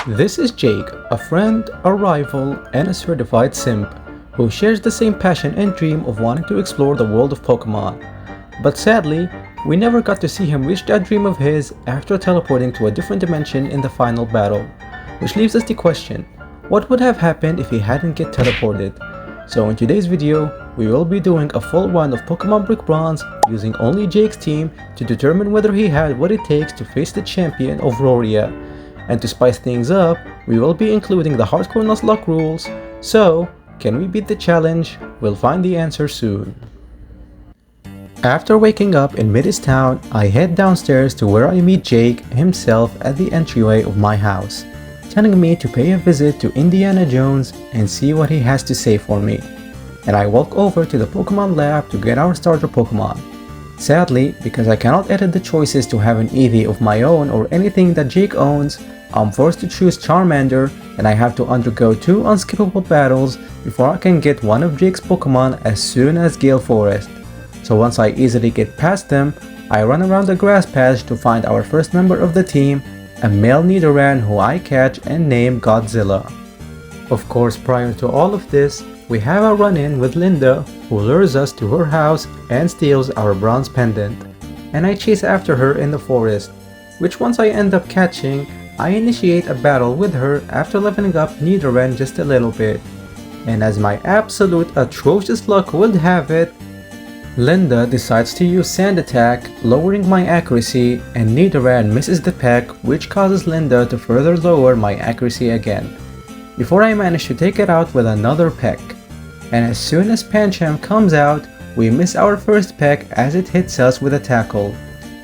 This is Jake, a friend, a rival, and a certified simp who shares the same passion and dream of wanting to explore the world of Pokemon. But sadly, we never got to see him reach that dream of his after teleporting to a different dimension in the final battle. Which leaves us the question, what would have happened if he hadn't get teleported? So in today's video, we will be doing a full run of Pokemon Brick Bronze using only Jake's team to determine whether he had what it takes to face the champion of Roria. And to spice things up, we will be including the hardcore Nuzlocke rules. So, can we beat the challenge? We'll find the answer soon. After waking up in Midis Town, I head downstairs to where I meet Jake himself at the entryway of my house, telling me to pay a visit to Indiana Jones and see what he has to say for me. And I walk over to the Pokemon lab to get our starter Pokemon. Sadly, because I cannot edit the choices to have an Eevee of my own or anything that Jake owns, I'm forced to choose Charmander, and I have to undergo 2 unskippable battles before I can get one of Jake's Pokemon as soon as Gale Forest. So once I easily get past them, I run around the grass patch to find our first member of the team, a male Nidoran who I catch and name Godzilla. Of course, prior to all of this, we have a run-in with Linda, who lures us to her house and steals our bronze pendant. And I chase after her in the forest, which once I end up catching, I initiate a battle with her after leveling up Nidoran just a little bit. And as my absolute atrocious luck would have it, Linda decides to use Sand Attack, lowering my accuracy, and Nidoran misses the peck, which causes Linda to further lower my accuracy again, before I manage to take it out with another peck. And as soon as Pancham comes out, we miss our first peck as it hits us with a tackle.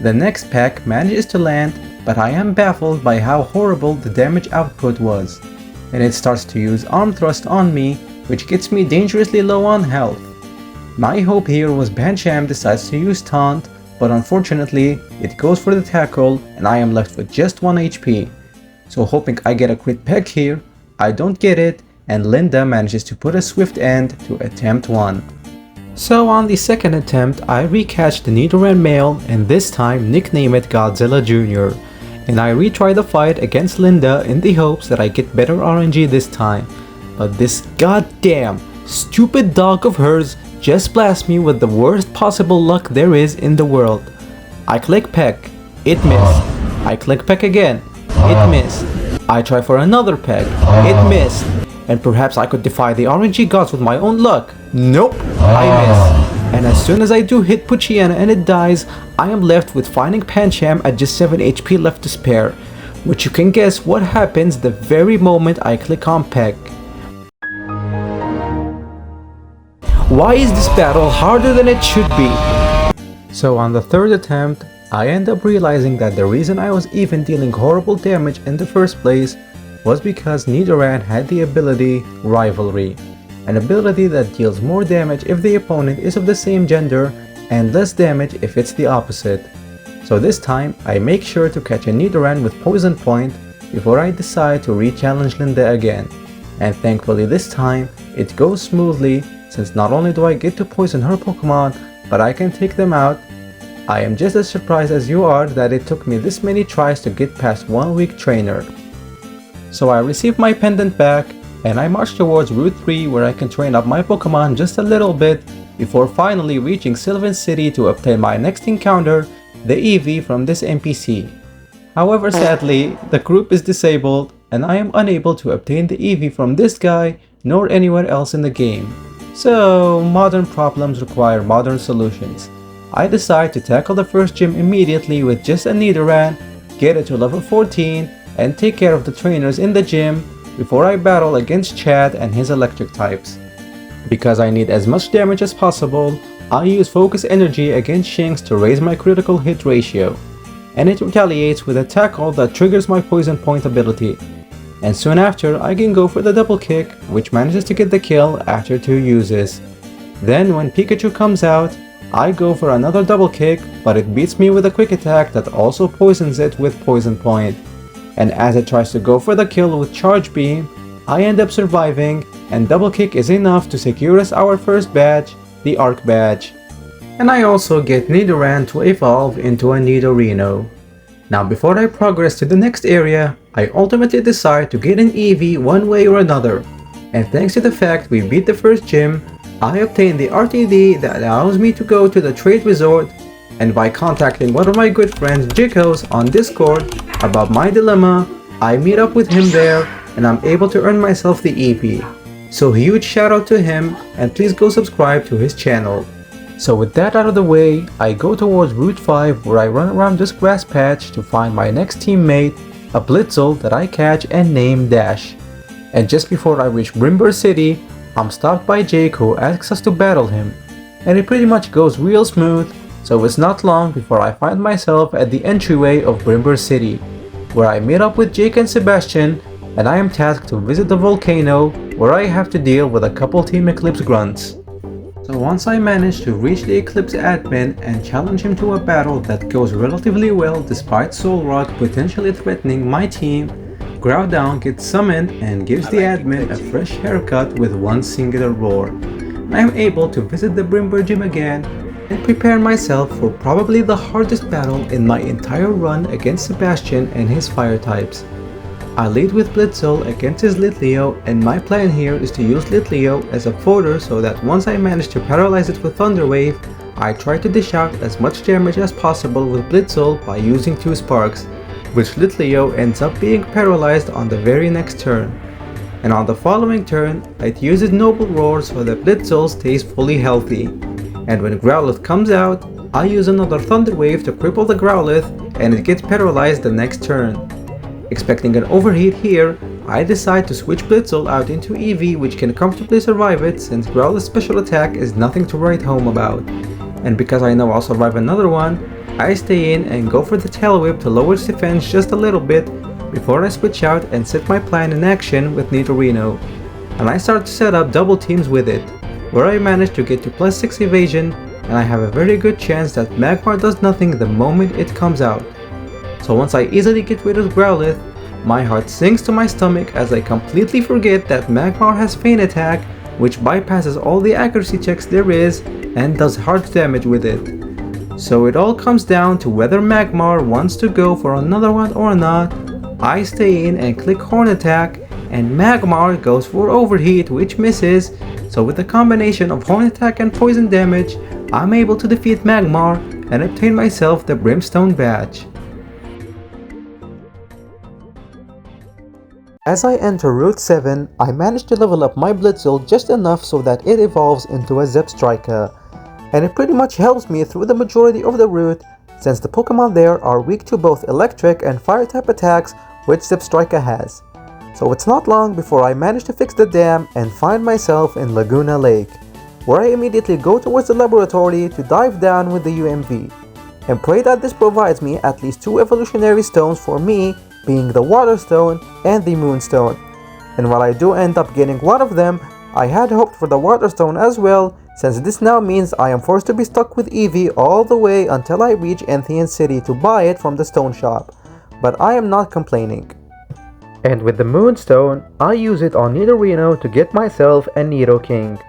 The next peck manages to land, but I am baffled by how horrible the damage output was, and it starts to use Arm Thrust on me, which gets me dangerously low on health. My hope here was Pancham decides to use Taunt, but unfortunately it goes for the tackle and I am left with just 1 HP. So hoping I get a crit peck here, I don't get it, and Linda manages to put a swift end to attempt 1. So on the second attempt, I recatch the Nidoran male and this time nickname it Godzilla Jr. And I retry the fight against Linda in the hopes that I get better RNG this time. But this goddamn stupid dog of hers just blasts me with the worst possible luck there is in the world. I click peck, it missed. I click peck again, it missed. I try for another peck, it missed. And perhaps I could defy the RNG gods with my own luck. Nope, I miss. And as soon as I do hit Poochyena and it dies, I am left with finding Pancham at just 7 HP left to spare, which you can guess what happens the very moment I click on peck. Why is this battle harder than it should be? So on the third attempt, I end up realizing that the reason I was even dealing horrible damage in the first place was because Nidoran had the ability Rivalry, an ability that deals more damage if the opponent is of the same gender and less damage if it's the opposite. So this time, I make sure to catch a Nidoran with Poison Point before I decide to re-challenge Linda again. And thankfully this time, it goes smoothly since not only do I get to poison her Pokemon, but I can take them out. I am just as surprised as you are that it took me this many tries to get past 1 weak trainer. So I receive my pendant back, and I march towards Route 3 where I can train up my Pokemon just a little bit before finally reaching Sylvan City to obtain my next encounter, the Eevee from this NPC. However, sadly, the group is disabled and I am unable to obtain the Eevee from this guy nor anywhere else in the game. So, modern problems require modern solutions. I decide to tackle the first gym immediately with just a Nidoran, get it to level 14, and take care of the trainers in the gym before I battle against Chad and his electric types. Because I need as much damage as possible, I use Focus Energy against Shinx to raise my critical hit ratio, and it retaliates with a tackle that triggers my Poison Point ability. And soon after, I can go for the double kick, which manages to get the kill after 2 uses. Then when Pikachu comes out, I go for another double kick, but it beats me with a quick attack that also poisons it with Poison Point. And as it tries to go for the kill with Charge Beam, I end up surviving, and double kick is enough to secure us our first badge, the Arc badge. And I also get Nidoran to evolve into a Nidorino. Now before I progress to the next area, I ultimately decide to get an EV one way or another, and thanks to the fact we beat the first gym, I obtained the RTD that allows me to go to the trade resort, and by contacting one of my good friends Jikos on Discord about my dilemma, I meet up with him there and I'm able to earn myself the EP. So huge shout out to him, and please go subscribe to his channel. So with that out of the way, I go towards Route 5 where I run around this grass patch to find my next teammate, a Blitzel that I catch and name Dash. And just before I reach Brimber City, I'm stopped by Jake who asks us to battle him. And it pretty much goes real smooth, so it's not long before I find myself at the entryway of Brimber City, where I meet up with Jake and Sebastian, and I am tasked to visit the volcano where I have to deal with a couple Team Eclipse grunts. So once I manage to reach the Eclipse admin and challenge him to a battle that goes relatively well despite Solrock potentially threatening my team, Groudon gets summoned and gives the admin a fresh haircut with one singular roar. I am able to visit the Brimber gym again and prepare myself for probably the hardest battle in my entire run against Sebastian and his fire types. I lead with Blitzel against his Litleo, and my plan here is to use Litleo as a fodder so that once I manage to paralyze it with Thunder Wave, I try to dish out as much damage as possible with Blitzel by using 2 sparks, which Litleo ends up being paralyzed on the very next turn. And on the following turn, it uses Noble Roar so that Blitzel stays fully healthy. And when Growlithe comes out, I use another Thunder Wave to cripple the Growlithe and it gets paralyzed the next turn. Expecting an overheat here, I decide to switch Blitzel out into Eevee, which can comfortably survive it since Growlithe's special attack is nothing to write home about. And because I know I'll survive another one, I stay in and go for the Tail Whip to lower its defense just a little bit before I switch out and set my plan in action with Nidorino. And I start to set up double teams with it, where I manage to get to +6 evasion, and I have a very good chance that Magmar does nothing the moment it comes out. So once I easily get rid of Growlithe, my heart sinks to my stomach as I completely forget that Magmar has Feint Attack, which bypasses all the accuracy checks there is and does hard damage with it. So it all comes down to whether Magmar wants to go for another one or not. I stay in and click Horn Attack, and Magmar goes for Overheat, which misses. So with the combination of Horn Attack and Poison damage, I'm able to defeat Magmar and obtain myself the Brimstone badge. As I enter Route 7, I manage to level up my Blitzel just enough so that it evolves into a Zebstrika, and it pretty much helps me through the majority of the route since the Pokemon there are weak to both electric and fire type attacks which Zebstrika has. So it's not long before I manage to fix the dam and find myself in Laguna Lake, where I immediately go towards the laboratory to dive down with the UMV, and pray that this provides me at least 2 evolutionary stones for me, being the Water Stone and the Moon Stone. And while I do end up getting one of them, I had hoped for the Water Stone as well, since this now means I am forced to be stuck with Eevee all the way until I reach Enthean City to buy it from the stone shop. But I am not complaining. And with the Moonstone, I use it on Nidorino to get myself a Nidoking.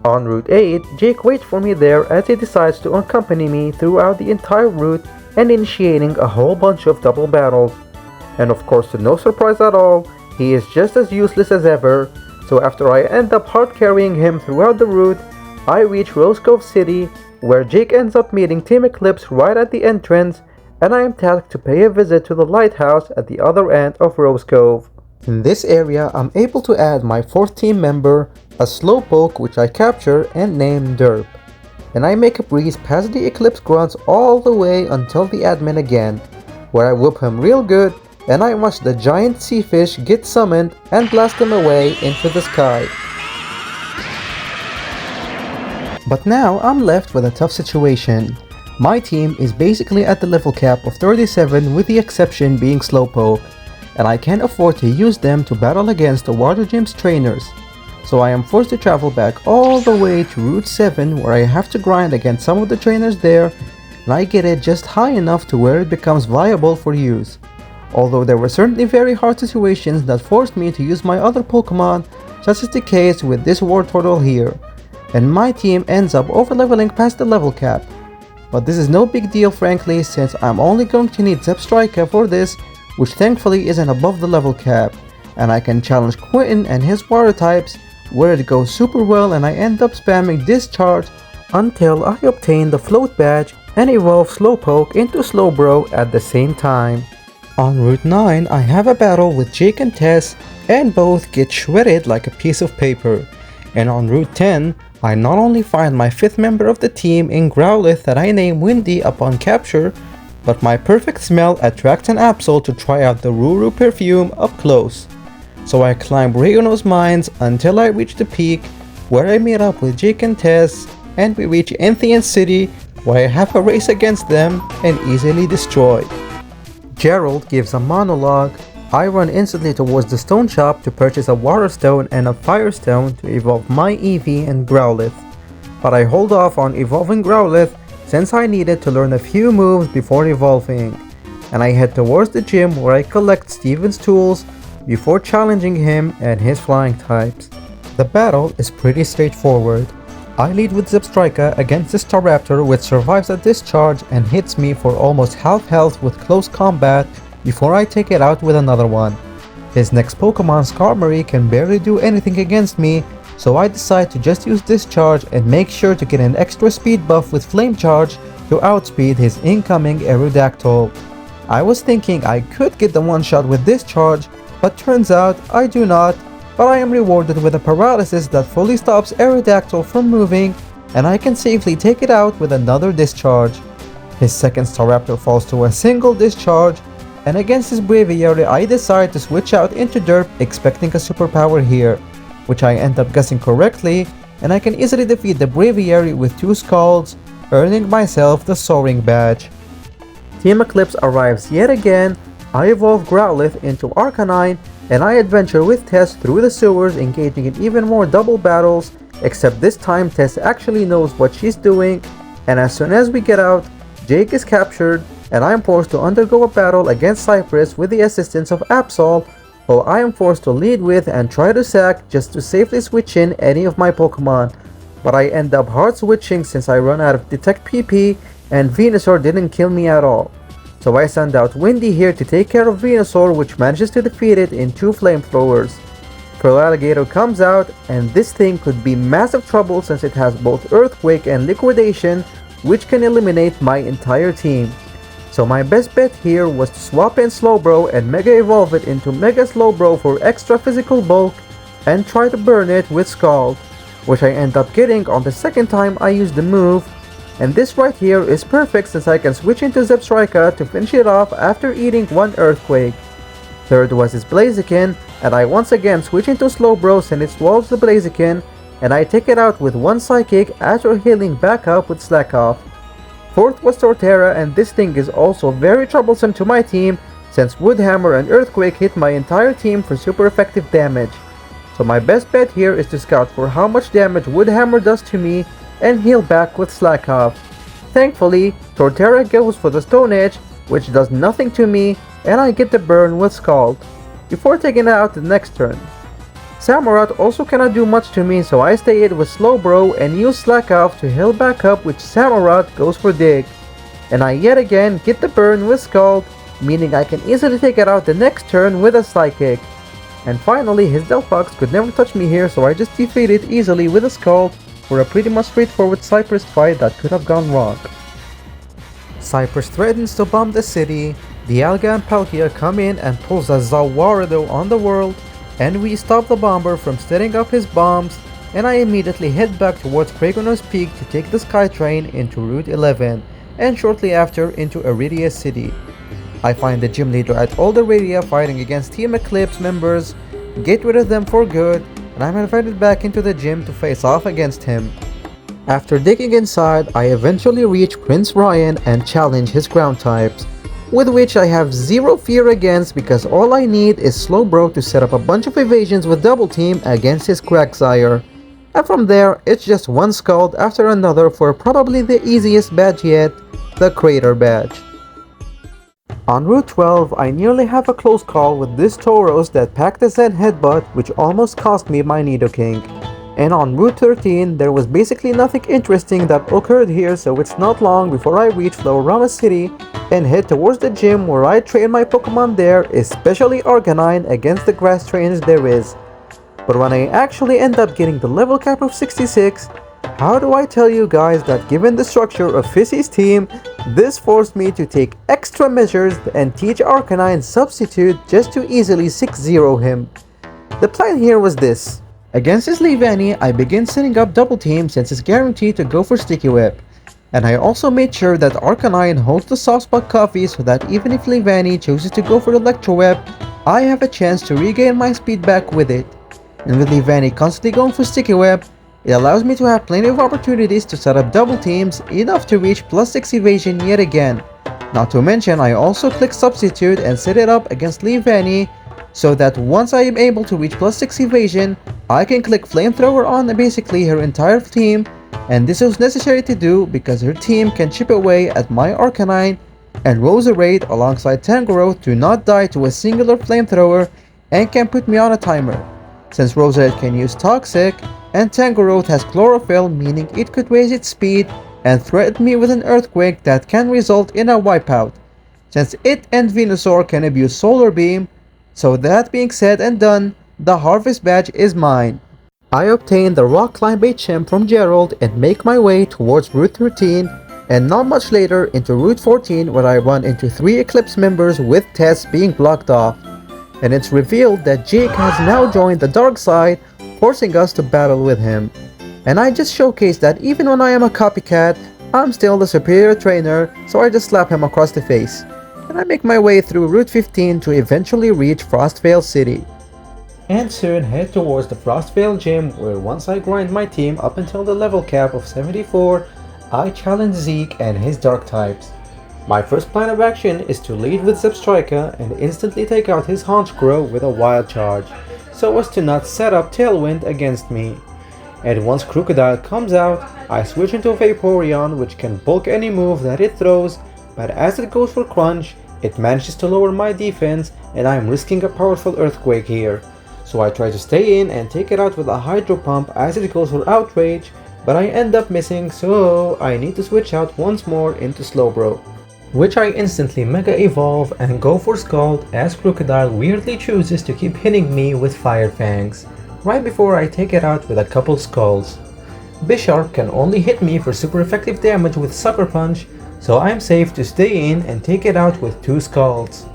On Route 8, Jake waits for me there as he decides to accompany me throughout the entire route and initiating a whole bunch of double battles. And of course, to no surprise at all, he is just as useless as ever, so after I end up hard carrying him throughout the route, I reach Rose Cove City, where Jake ends up meeting Team Eclipse right at the entrance, and I am tasked to pay a visit to the lighthouse at the other end of Rose Cove. In this area, I'm able to add my 4th team member, a Slowpoke which I capture and name Derp. And I make a breeze past the Eclipse grunts all the way until the admin again, where I whoop him real good, and I watch the giant sea fish get summoned and blast him away into the sky. But now I'm left with a tough situation. My team is basically at the level cap of 37 with the exception being Slowpoke, and I can't afford to use them to battle against the Water Gym's trainers. So I am forced to travel back all the way to Route 7 where I have to grind against some of the trainers there, and I get it just high enough to where it becomes viable for use. Although there were certainly very hard situations that forced me to use my other Pokemon, such as the case with this Wartortle here, and my team ends up overleveling past the level cap. But this is no big deal frankly, since I'm only going to need Zebstrika for this, which thankfully isn't above the level cap, and I can challenge Quentin and his water types, where it goes super well and I end up spamming Discharge until I obtain the Float badge and evolve Slowpoke into Slowbro at the same time. On Route 9, I have a battle with Jake and Tess, and both get shredded like a piece of paper. And on Route 10, I not only find my 5th member of the team in Growlithe that I name Windy upon capture, but my perfect smell attracts an Absol to try out the Ruru perfume up close. So I climb Rayono's mines until I reach the peak, where I meet up with Jake and Tess, and we reach Enthean City, where I have a race against them and easily destroy. Gerald gives a monologue. I run instantly towards the stone shop to purchase a water stone and a fire stone to evolve my Eevee and Growlithe. But I hold off on evolving Growlithe since I needed to learn a few moves before evolving. And I head towards the gym where I collect Steven's tools before challenging him and his flying types. The battle is pretty straightforward. I lead with Zebstrika against the Staraptor, which survives a discharge and hits me for almost half health with close combat before I take it out with another one. His next Pokemon, Skarmory, can barely do anything against me, so I decide to just use Discharge and make sure to get an extra speed buff with Flame Charge to outspeed his incoming Aerodactyl. I was thinking I could get the one-shot with Discharge, but turns out I do not, but I am rewarded with a paralysis that fully stops Aerodactyl from moving, and I can safely take it out with another Discharge. His second Staraptor falls to a single Discharge, and against his Braviary I decide to switch out into Derp, expecting a superpower here, which I end up guessing correctly, and I can easily defeat the Braviary with 2 Scalds, earning myself the Soaring badge. Team Eclipse arrives yet again. I evolve Growlithe into Arcanine, and I adventure with Tess through the sewers, engaging in even more double battles, except this time Tess actually knows what she's doing, and as soon as we get out, Jake is captured, and I am forced to undergo a battle against Cypress with the assistance of Absol, who I am forced to lead with and try to sack just to safely switch in any of my Pokemon, but I end up hard switching since I run out of Detect PP, and Venusaur didn't kill me at all. So I send out Windy here to take care of Venusaur, which manages to defeat it in 2 flamethrowers. Feraligatr comes out, and this thing could be massive trouble since it has both Earthquake and Liquidation, which can eliminate my entire team. So my best bet here was to swap in Slowbro and Mega Evolve it into Mega Slowbro for extra physical bulk, and try to burn it with Scald, which I end up getting on the second time I use the move. And this right here is perfect since I can switch into Zebstrika to finish it off after eating 1 Earthquake. Third was his Blaziken, and I once again switch into Slowbro since it swallows the Blaziken, and I take it out with 1 Psychic after healing back up with Slack Off. Fourth was Torterra, and this thing is also very troublesome to my team since Woodhammer and Earthquake hit my entire team for super effective damage. So my best bet here is to scout for how much damage Woodhammer does to me and heal back with Slack Off. Thankfully, Torterra goes for the Stone Edge, which does nothing to me, and I get the burn with Scald, before taking it out the next turn. Samurott also cannot do much to me, so I stay it with Slowbro and use Slack Off to heal back up, which Samurott goes for Dig. And I yet again get the burn with Scald, meaning I can easily take it out the next turn with a Psychic. And finally, his Delphox could never touch me here, so I just defeat it easily with a Scald for a pretty much straightforward Cypress fight that could have gone wrong. Cypress threatens to bomb the city. Dialga and Palkia come in and pulls a Zawardo on the world, and we stop the bomber from setting up his bombs, and I immediately head back towards Kragonos Peak to take the SkyTrain into Route 11, and shortly after into Iridia City. I find the gym leader at Alderadia fighting against Team Eclipse members, get rid of them for good, and I'm invited back into the gym to face off against him. After digging inside, I eventually reach Prince Ryan and challenge his ground types, with which I have zero fear against because all I need is Slowbro to set up a bunch of evasions with Double Team against his Quagsire. And from there, it's just 1 Scald after another for probably the easiest badge yet, the Crater badge. On Route 12, I nearly have a close call with this Tauros that packed a Zen Headbutt, which almost cost me my Nidoking. And on Route 13, there was basically nothing interesting that occurred here, so it's not long before I reach Florama City and head towards the gym where I train my Pokemon there, especially Arcanine, against the grass trainers there is. But when I actually end up getting the level cap of 66, how do I tell you guys that given the structure of Fissy's team, this forced me to take extra measures and teach Arcanine Substitute just to easily 6-0 him. The plan here was this. Against his Leavanny, I begin setting up double team since it's guaranteed to go for Sticky Whip. And I also made sure that Arcanine holds the soft spot coffee so that even if Leavanny chooses to go for the Electro Whip, I have a chance to regain my speed back with it. And with Leavanny constantly going for Sticky Whip, it allows me to have plenty of opportunities to set up double teams, enough to reach +6 evasion yet again. Not to mention, I also click Substitute and set it up against Leavanny, so that once I am able to reach +6 evasion, I can click Flamethrower on basically her entire team, and this was necessary to do because her team can chip away at my Arcanine and Roserade alongside Tangrowth to not die to a singular Flamethrower and can put me on a timer. Since Roserade can use Toxic, and Tangrowth has Chlorophyll, meaning it could raise its speed and threaten me with an Earthquake that can result in a wipeout, since it and Venusaur can abuse Solar Beam. So that being said and done, the Harvest Badge is mine. I obtain the Rock Climb HM from Gerald and make my way towards Route 13, and not much later into Route 14 where I run into 3 Eclipse members with Tess being blocked off. And it's revealed that Jake has now joined the dark side, forcing us to battle with him. And I just showcased that even when I am a copycat, I'm still the superior trainer, so I just slap him across the face. And I make my way through Route 15 to eventually reach Frostvale City. And soon head towards the Frostvale Gym, where once I grind my team up until the level cap of 74, I challenge Zeke and his dark types. My first plan of action is to lead with Zebstrika and instantly take out his Honchkrow with a Wild Charge, so as to not set up Tailwind against me. And once Crocodile comes out, I switch into Vaporeon, which can bulk any move that it throws, but as it goes for Crunch, it manages to lower my defense and I am risking a powerful Earthquake here. So I try to stay in and take it out with a Hydro Pump as it goes for Outrage, but I end up missing, so I need to switch out once more into Slowbro, which I instantly Mega Evolve and go for Scald as Crocodile weirdly chooses to keep hitting me with Fire Fangs, right before I take it out with a couple Scalds. Bisharp can only hit me for super effective damage with Sucker Punch, so I'm safe to stay in and take it out with 2 Scalds.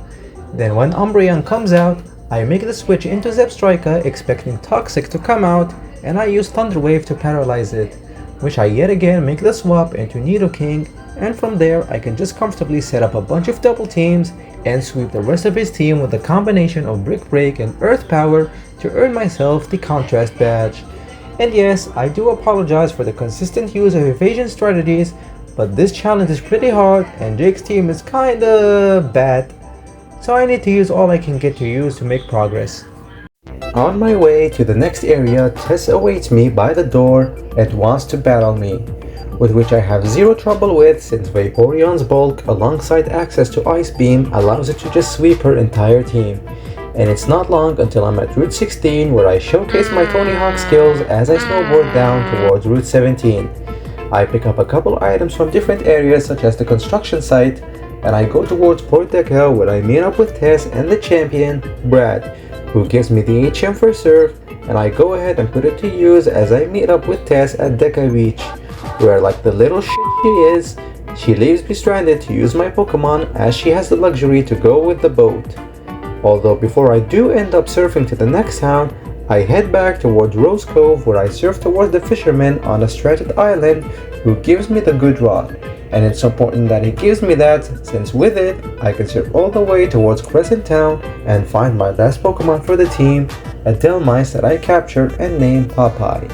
Then when Umbreon comes out, I make the switch into Zebstrika expecting Toxic to come out, and I use Thunder Wave to paralyze it, which I yet again make the swap into Nidoking, and from there I can just comfortably set up a bunch of double teams and sweep the rest of his team with a combination of Brick Break and Earth Power to earn myself the Contrast Badge. And yes, I do apologize for the consistent use of evasion strategies, but this challenge is pretty hard and Jake's team is kinda bad, so I need to use all I can get to use to make progress. On my way to the next area, Tess awaits me by the door and wants to battle me, with which I have zero trouble with since Vaporeon's bulk alongside access to Ice Beam allows it to just sweep her entire team. And it's not long until I'm at Route 16 where I showcase my Tony Hawk skills as I snowboard down towards Route 17. I pick up a couple items from different areas such as the construction site, and I go towards Port Deca where I meet up with Tess and the champion, Brad, who gives me the HM for Surf, and I go ahead and put it to use as I meet up with Tess at Deca Beach, where like the little shit she is, she leaves me stranded to use my Pokemon as she has the luxury to go with the boat. Although before I do end up surfing to the next town, I head back towards Rose Cove where I surf towards the fisherman on a stranded island who gives me the good rod. And it's important that he gives me that since with it, I can surf all the way towards Crescent Town and find my last Pokemon for the team, a Delmice that I captured and named Popeye.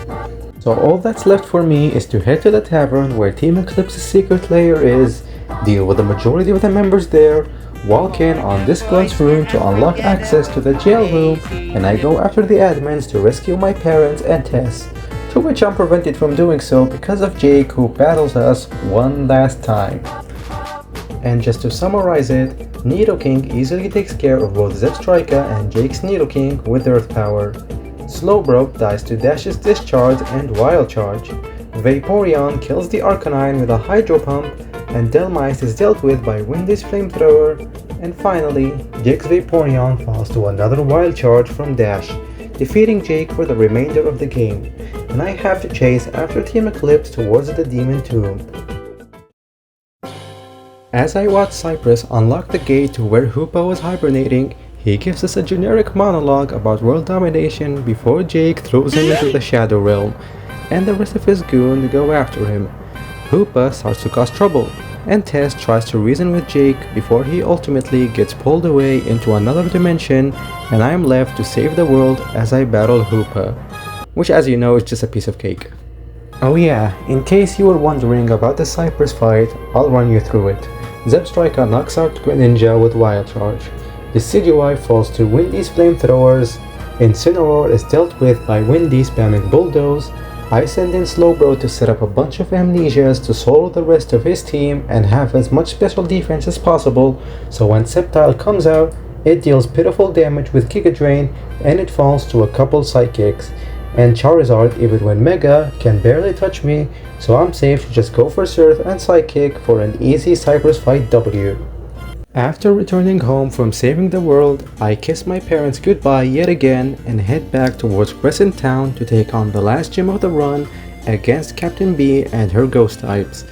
So all that's left for me is to head to the tavern where Team Eclipse's secret lair is, deal with the majority of the members there, walk in on this glass room to unlock access to the jail room, and I go after the admins to rescue my parents and Tess, to which I'm prevented from doing so because of Jake, who battles us one last time. And just to summarize it, Nidoking easily takes care of both Zebstrika and Jake's Nidoking with Earth Power. Slowbro dies to Dash's Discharge and Wild Charge. Vaporeon kills the Arcanine with a Hydro Pump, and Delmise is dealt with by Windy's Flamethrower. And finally, Jake's Vaporeon falls to another Wild Charge from Dash, defeating Jake for the remainder of the game, and I have to chase after Team Eclipse towards the Demon Tomb. As I watch Cypress unlock the gate to where Hoopa was hibernating, he gives us a generic monologue about world domination before Jake throws him into the Shadow Realm, and the rest of his goons go after him. Hoopa starts to cause trouble, and Tess tries to reason with Jake before he ultimately gets pulled away into another dimension, and I am left to save the world as I battle Hoopa, which, as you know, is just a piece of cake. Oh yeah, in case you were wondering about the Cypress fight, I'll run you through it. Zebstrika knocks out Greninja with Wild Charge. Decidueye falls to Windy's Flamethrowers. Incineroar is dealt with by Windy spamming Bulldoze. I send in Slowbro to set up a bunch of Amnesias to solo the rest of his team and have as much special defense as possible, so when Sceptile comes out, it deals pitiful damage with Giga Drain and it falls to a couple Psychics. And Charizard, even when Mega, can barely touch me, so I'm safe to just go for Surf and Psychic for an easy Cypress fight W. After returning home from saving the world, I kiss my parents goodbye yet again and head back towards Crescent Town to take on the last gym of the run against Captain B and her ghost types.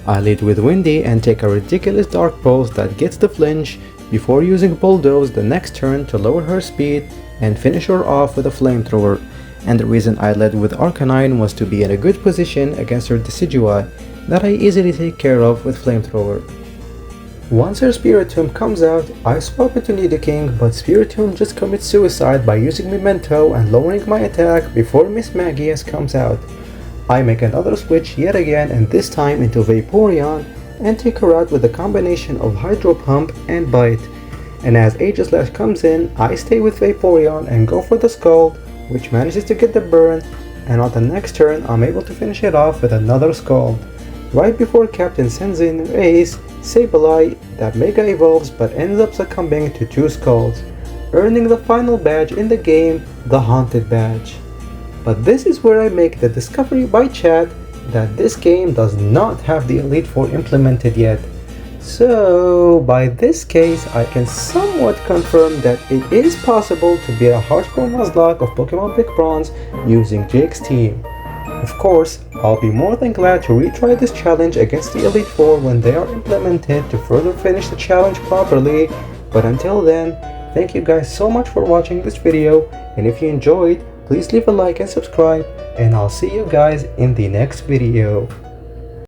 I lead with Windy and take a ridiculous Dark Pulse that gets the flinch before using Bulldoze the next turn to lower her speed and finish her off with a Flamethrower. And the reason I led with Arcanine was to be in a good position against her Decidueye that I easily take care of with Flamethrower. Once her Spiritomb comes out, I swap into Nidoking, but Spiritomb just commits suicide by using Memento and lowering my attack before Miss Magius comes out. I make another switch yet again, and this time into Vaporeon, and take her out with a combination of Hydro Pump and Bite. And as Aegislash comes in, I stay with Vaporeon and go for the Scald, which manages to get the burn, and on the next turn I'm able to finish it off with another Scald. Right before Captain sends in Ace, Sableye that Mega Evolves but ends up succumbing to 2 Scalds, earning the final badge in the game, the Haunted Badge. But this is where I make the discovery by chat that this game does not have the Elite Four implemented yet. So, by this case, I can somewhat confirm that it is possible to beat a hardcore Nuzlocke of Pokémon Brick Bronze using Jake's team. Of course, I'll be more than glad to retry this challenge against the Elite Four when they are implemented to further finish the challenge properly, but until then, thank you guys so much for watching this video, and if you enjoyed, please leave a like and subscribe, and I'll see you guys in the next video.